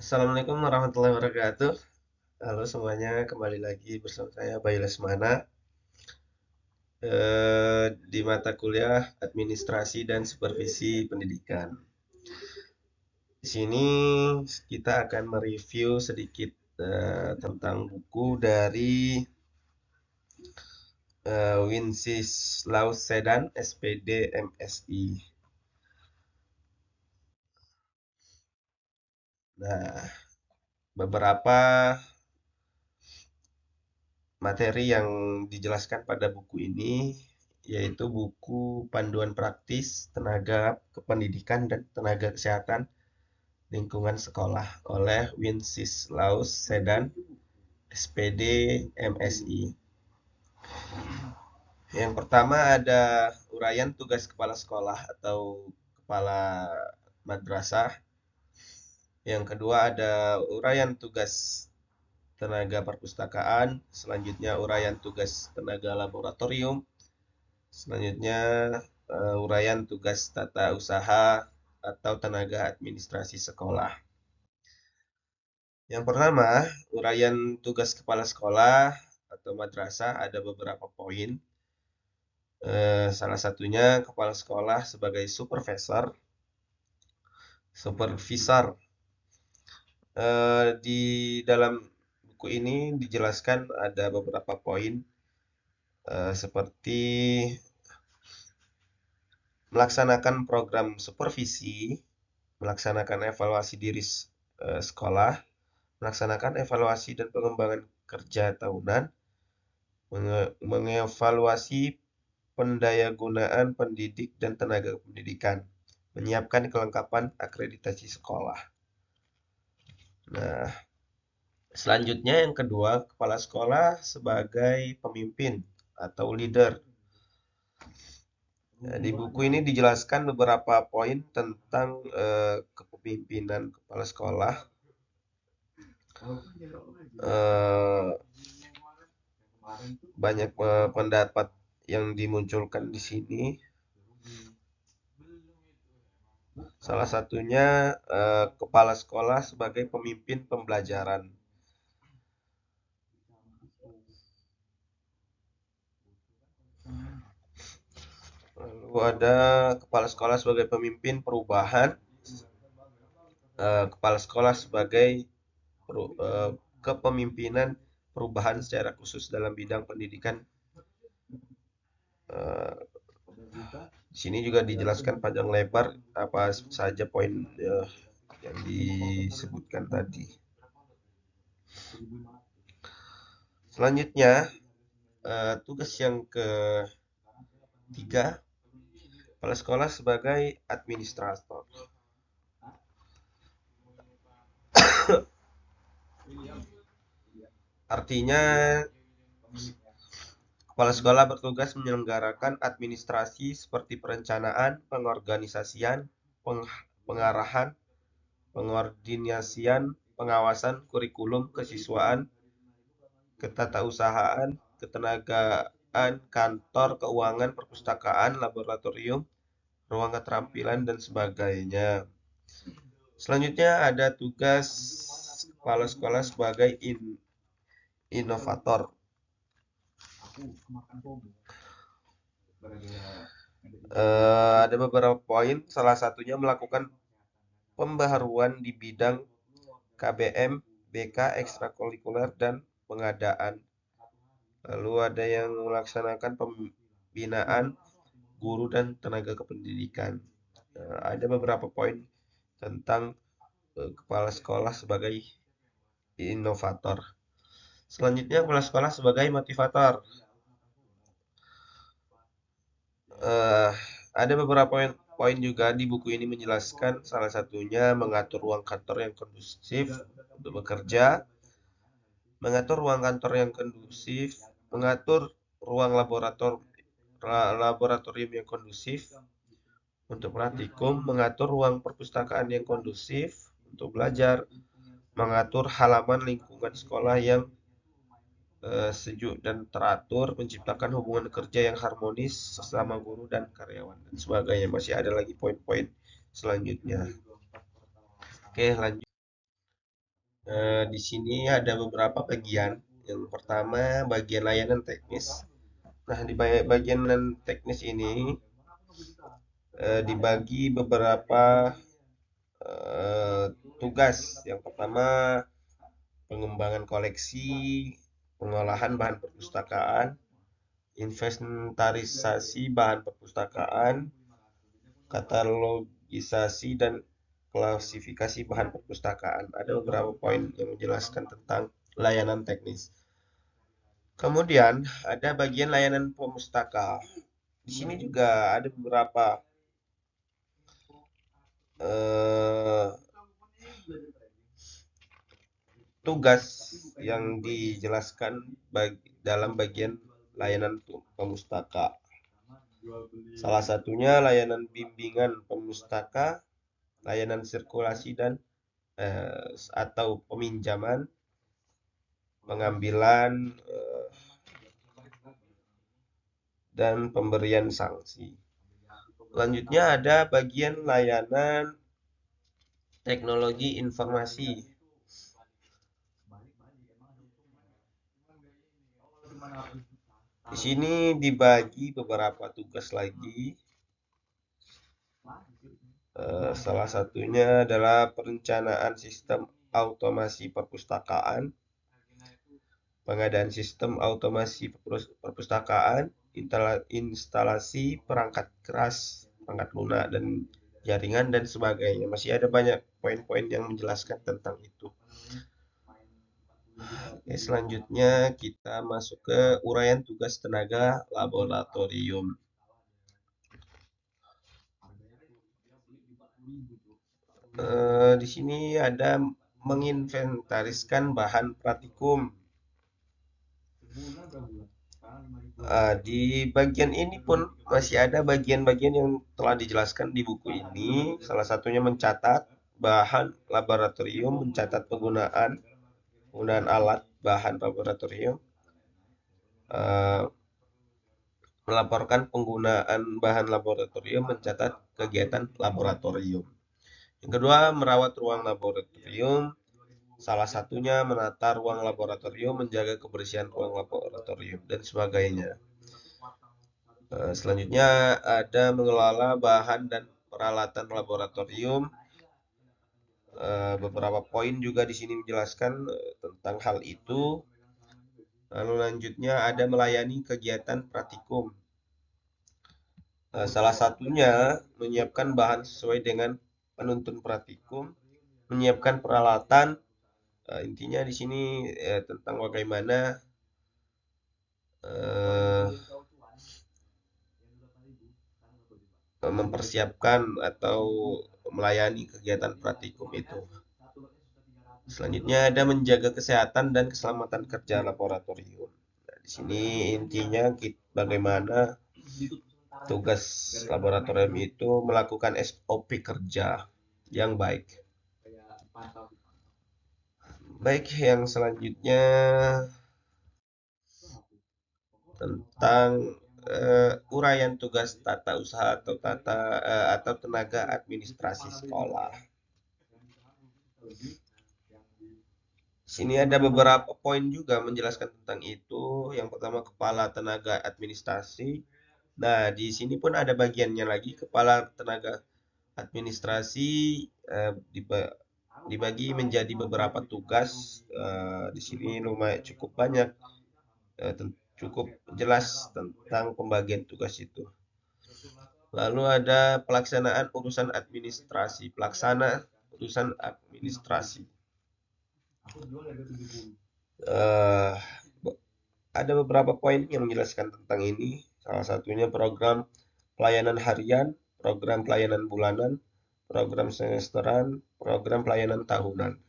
Assalamualaikum warahmatullahi wabarakatuh. Halo semuanya, kembali lagi bersama saya Bayu Lesmana di mata kuliah Administrasi dan Supervisi Pendidikan. Di sini kita akan mereview sedikit tentang buku dari Wenceslaus Sedan, SPD, MSI. Nah, beberapa materi yang dijelaskan pada buku ini yaitu buku Panduan Praktis Tenaga Kependidikan dan Tenaga Kesehatan Lingkungan Sekolah oleh Wenceslaus Sedan, SPD, MSI. Yang pertama ada uraian tugas kepala sekolah atau kepala madrasah. Yang kedua ada uraian tugas tenaga perpustakaan, selanjutnya uraian tugas tenaga laboratorium, selanjutnya uraian tugas tata usaha atau tenaga administrasi sekolah. Yang pertama, uraian tugas kepala sekolah atau madrasah ada beberapa poin. Salah satunya kepala sekolah sebagai supervisor. Di dalam buku ini dijelaskan ada beberapa poin seperti melaksanakan program supervisi, melaksanakan evaluasi diri sekolah, melaksanakan evaluasi dan pengembangan kerja tahunan, mengevaluasi pendayagunaan pendidik dan tenaga pendidikan, menyiapkan kelengkapan akreditasi sekolah. Nah, selanjutnya yang kedua, kepala sekolah sebagai pemimpin atau leader. Nah, di buku ini dijelaskan beberapa poin tentang kepemimpinan kepala sekolah. Banyak pendapat yang dimunculkan di sini. Salah satunya kepala sekolah sebagai pemimpin pembelajaran. Lalu ada kepala sekolah sebagai pemimpin perubahan, kepala sekolah sebagai kepemimpinan perubahan secara khusus dalam bidang pendidikan. Di sini juga dijelaskan panjang lebar apa saja poin yang disebutkan tadi. Selanjutnya, tugas yang ketiga, kepala sekolah sebagai administrator. Artinya, kepala sekolah bertugas menyelenggarakan administrasi seperti perencanaan, pengorganisasian, pengarahan, pengordinasian, pengawasan, kurikulum, kesiswaan, ketatausahaan, ketenagaan, kantor, keuangan, perpustakaan, laboratorium, ruang keterampilan, dan sebagainya. Selanjutnya ada tugas kepala sekolah sebagai inovator. Ada beberapa poin, salah satunya melakukan pembaharuan di bidang KBM, BK, ekstrakurikuler, dan pengadaan. Lalu ada yang melaksanakan pembinaan guru dan tenaga kependidikan. Ada beberapa poin tentang kepala sekolah sebagai inovator. Selanjutnya kepala sekolah sebagai motivator. Ada beberapa poin juga di buku ini menjelaskan, salah satunya mengatur ruang kantor yang kondusif untuk bekerja, mengatur ruang kantor yang kondusif, mengatur ruang laboratorium yang kondusif untuk praktikum, mengatur ruang perpustakaan yang kondusif untuk belajar, mengatur halaman lingkungan sekolah yang sejuk dan teratur, menciptakan hubungan kerja yang harmonis sesama guru dan karyawan, dan sebagainya. Masih ada lagi poin-poin selanjutnya. Oke, lanjut. Di sini ada beberapa bagian. Yang pertama bagian layanan teknis. Nah, di bagian teknis ini dibagi beberapa tugas. Yang pertama pengembangan koleksi, pengolahan bahan perpustakaan, inventarisasi bahan perpustakaan, katalogisasi dan klasifikasi bahan perpustakaan. Ada beberapa poin yang menjelaskan tentang layanan teknis. Kemudian ada bagian layanan pemustaka. Di sini juga ada beberapa eh, tugas yang dijelaskan dalam bagian layanan pemustaka. Salah satunya layanan bimbingan pemustaka, layanan sirkulasi dan atau peminjaman, pengambilan dan pemberian sanksi. Selanjutnya ada bagian layanan teknologi informasi. Di sini dibagi beberapa tugas lagi. Salah satunya adalah perencanaan sistem automasi perpustakaan, pengadaan sistem automasi perpustakaan, instalasi perangkat keras, perangkat lunak dan jaringan dan sebagainya. Masih ada banyak poin-poin yang menjelaskan tentang itu. Oke, selanjutnya kita masuk ke uraian tugas tenaga laboratorium. Di sini ada menginventariskan bahan praktikum. Di bagian ini pun masih ada bagian-bagian yang telah dijelaskan di buku ini. Salah satunya mencatat bahan laboratorium, mencatat penggunaan alat bahan laboratorium, melaporkan penggunaan bahan laboratorium, mencatat kegiatan laboratorium. Yang kedua, merawat ruang laboratorium. Salah satunya menata ruang laboratorium, menjaga kebersihan ruang laboratorium, dan sebagainya. Selanjutnya ada mengelola bahan dan peralatan laboratorium. Beberapa poin juga di sini menjelaskan tentang hal itu. Lalu lanjutnya ada melayani kegiatan praktikum. Salah satunya menyiapkan bahan sesuai dengan penuntun praktikum, menyiapkan peralatan. Intinya di sini tentang bagaimana mempersiapkan atau melayani kegiatan praktikum itu. Selanjutnya ada menjaga kesehatan dan keselamatan kerja laboratorium. Nah, di sini intinya bagaimana tugas laboratorium itu melakukan SOP kerja yang baik. Baik, yang selanjutnya tentang uraian tugas tata usaha atau tenaga administrasi sekolah. Sini ada beberapa poin juga menjelaskan tentang itu. Yang pertama kepala tenaga administrasi. Nah, di sini pun ada bagiannya lagi, kepala tenaga administrasi dibagi menjadi beberapa tugas. Di sini lumayan cukup banyak, cukup jelas tentang pembagian tugas itu. Lalu ada pelaksanaan urusan administrasi, pelaksana urusan administrasi. Ada beberapa poin yang menjelaskan tentang ini. Salah satunya program pelayanan harian, program pelayanan bulanan, program semesteran, program pelayanan tahunan.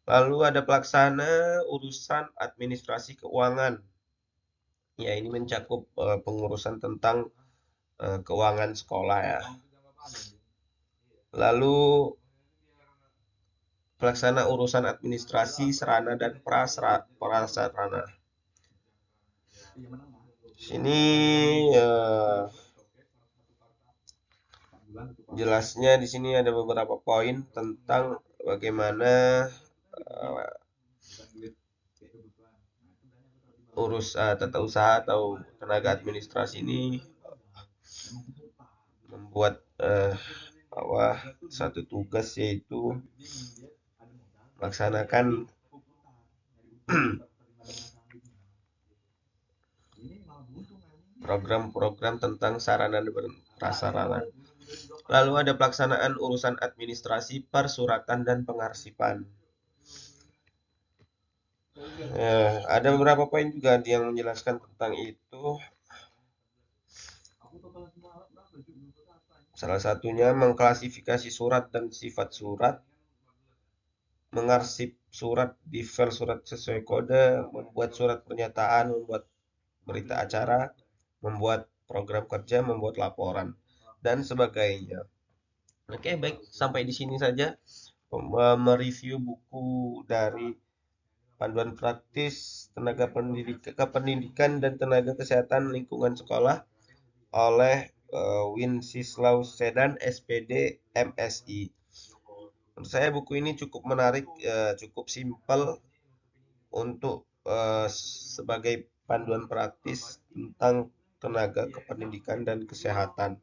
Lalu ada pelaksana urusan administrasi keuangan. Ya, ini mencakup pengurusan tentang keuangan sekolah ya. Lalu pelaksana urusan administrasi sarana dan prasarana. Sini jelasnya di sini ada beberapa poin tentang bagaimana urus tata usaha atau tenaga administrasi ini membuat bahwa satu tugas yaitu melaksanakan program-program tentang sarana dan prasarana. Lalu ada pelaksanaan urusan administrasi, persuratan, dan pengarsipan. Ada beberapa poin juga yang menjelaskan tentang itu. Salah satunya mengklasifikasi surat dan sifat surat, mengarsip surat di file surat sesuai kode, membuat surat pernyataan, membuat berita acara, membuat program kerja, membuat laporan, dan sebagainya. Oke, baik, sampai di sini saja mereview buku dari Panduan Praktis Tenaga Pendidikan dan Tenaga Kesehatan Lingkungan Sekolah oleh Winsislaw Sedan, SPD, MSI. Menurut saya buku ini cukup menarik, cukup simpel untuk sebagai panduan praktis tentang tenaga kependidikan dan kesehatan.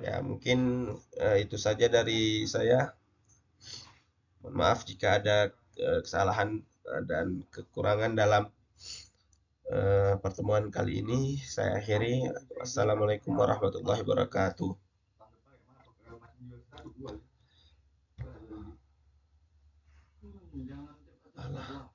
Ya, mungkin itu saja dari saya. Mohon maaf jika ada kesalahan dan kekurangan dalam pertemuan kali ini. Saya akhiri. Wassalamualaikum warahmatullahi wabarakatuh. Alah.